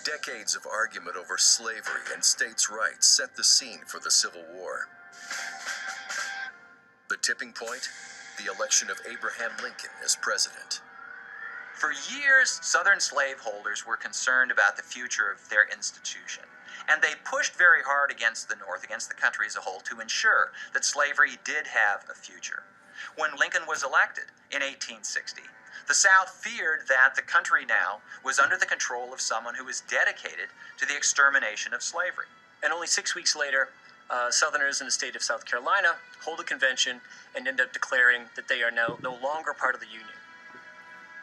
Decades of argument over slavery and states' rights set the scene for the Civil War. The tipping point? The election of Abraham Lincoln as president. For years, Southern slaveholders were concerned about the future of their institution, and they pushed very hard against the North, against the country as a whole, to ensure that slavery did have a future. When Lincoln was elected in 1860, the South feared that the country now was under the control of someone who was dedicated to the extermination of slavery. And only 6 weeks later, Southerners in the state of South Carolina hold a convention and end up declaring that they are no longer part of the Union.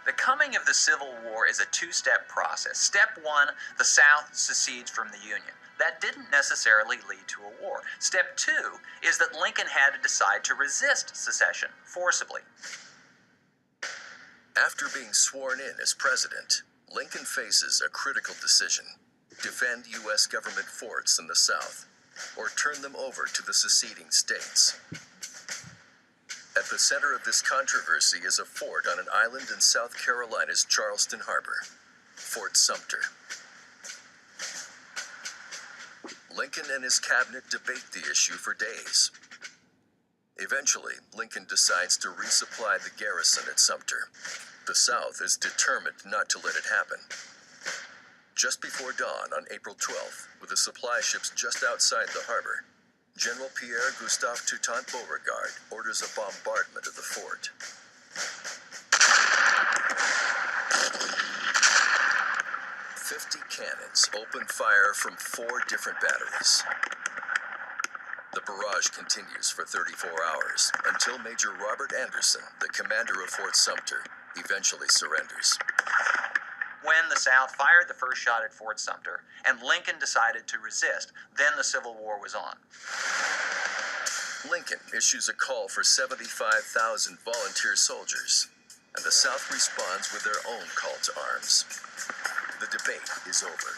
The coming of the Civil War is a two-step process. Step one, the South secedes from the Union. That didn't necessarily lead to a war. Step two is that Lincoln had to decide to resist secession forcibly. After being sworn in as president, Lincoln faces a critical decision: defend U.S. government forts in the South, or turn them over to the seceding states. At the center of this controversy is a fort on an island in South Carolina's Charleston Harbor, Fort Sumter. Lincoln and his cabinet debate the issue for days. Eventually, Lincoln decides to resupply the garrison at Sumter. The South is determined not to let it happen. Just before dawn on April 12th, with the supply ships just outside the harbor, General Pierre Gustave Toutant Beauregard orders a bombardment of the fort. "50 cannons open fire from 4 different batteries. The barrage continues for 34 hours until Major Robert Anderson, the commander of Fort Sumter, eventually surrenders. When the South fired the first shot at Fort Sumter and Lincoln decided to resist, then the Civil War was on. Lincoln issues a call for 75,000 volunteer soldiers, and the South responds with their own call to arms. The debate is over.